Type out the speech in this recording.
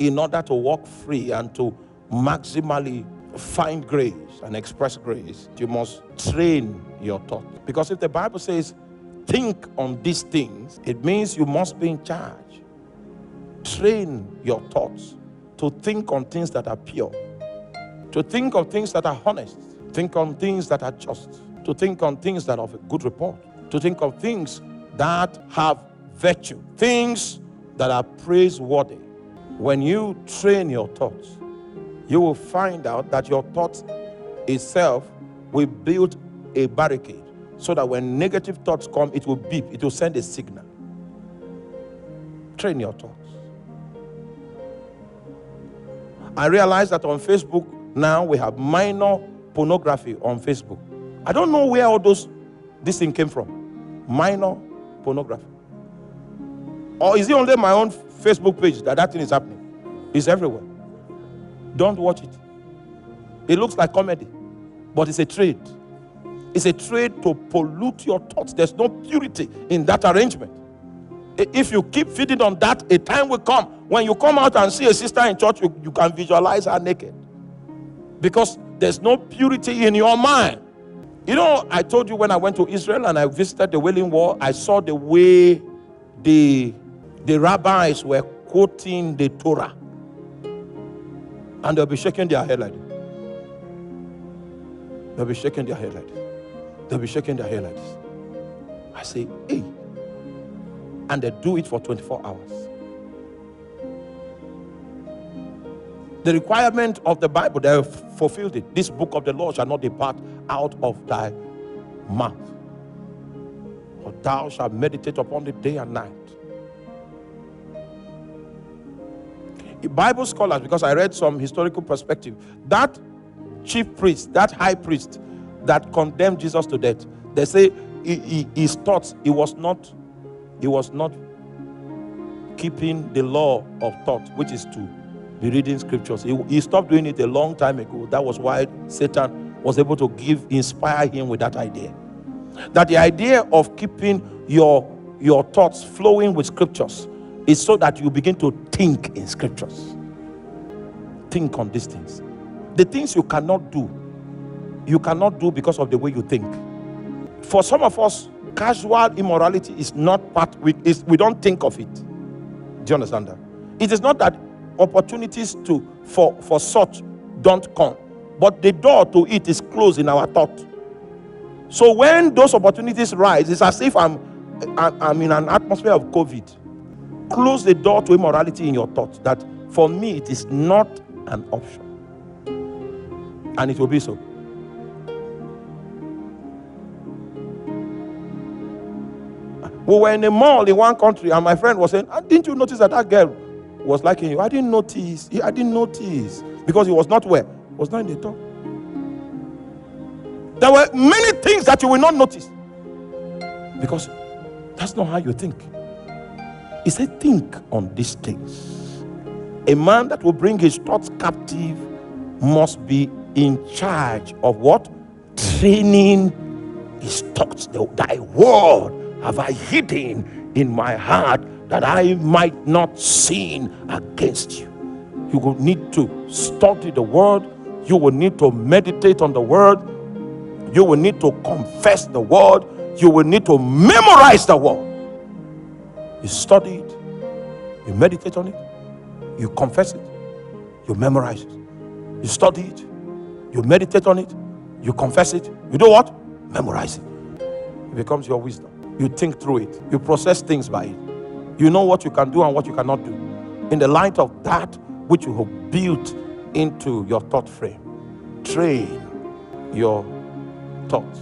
in order to walk free and to maximally find grace and express grace, you must train your thought. Because if the Bible says, think on these things, it means you must be in charge. Train your thoughts to think on things that are pure, to think on things that are honest, think on things that are just, to think on things that are of a good report, to think of things that have virtue, things that are praiseworthy. When you train your thoughts, you will find out that your thoughts itself will build a barricade so that when negative thoughts come, it will beep, it will send a signal. Train your thoughts. I realize that on Facebook now we have minor pornography on Facebook. I don't know where all this thing came from. Minor pornography. Or is it only my own Facebook page that thing is happening? It's everywhere. Don't watch it. It looks like comedy, but it's a trade. It's a trade to pollute your thoughts. There's no purity in that arrangement. If you keep feeding on that, a time will come when you come out and see a sister in church, you can visualize her naked. Because there's no purity in your mind. You know, I told you when I went to Israel and I visited the Wailing Wall, I saw the way the rabbis were quoting the Torah. And they'll be shaking their head like this. They'll be shaking their head like this. They'll be shaking their head like this. I say, hey. And they do it for 24 hours. The requirement of the Bible, they have fulfilled it. This book of the law shall not depart out of thy mouth, for thou shalt meditate upon it day and night. Bible scholars, because I read some historical perspective, that chief priest, that high priest that condemned Jesus to death, they say his thoughts, he was not keeping the law of thought, which is to be reading scriptures. He stopped doing it a long time ago. That was why Satan was able to inspire him with that idea. That the idea of keeping your thoughts flowing with scriptures is so that you begin to think in scriptures. Think on these things. The things you cannot do because of the way you think. For some of us, casual immorality is not part, we don't think of it. Do you understand that? It is not that opportunities for such don't come, but the door to it is closed in our thought. So when those opportunities rise, it's as if I'm in an atmosphere of COVID. Close the door to immorality in your thoughts. That for me it is not an option, and it will be so. We were in a mall in one country, and my friend was saying, didn't you notice that girl was liking you? I didn't notice. Because he was not where? He was not in the top. There were many things that you will not notice, because that's not how you think. He said, think on these things. A man that will bring his thoughts captive must be in charge of what? Training his thoughts. Thy word have I hidden in my heart, that I might not sin against you. You will need to study the word. You will need to meditate on the word. You will need to confess the word. You will need to memorize the word. You study it, you meditate on it, you confess it, you memorize it. You study it, you meditate on it, you confess it, you do what? Memorize it. It becomes your wisdom. You think through it, you process things by it. You know what you can do and what you cannot do in the light of that which you have built into your thought frame. Train your thoughts.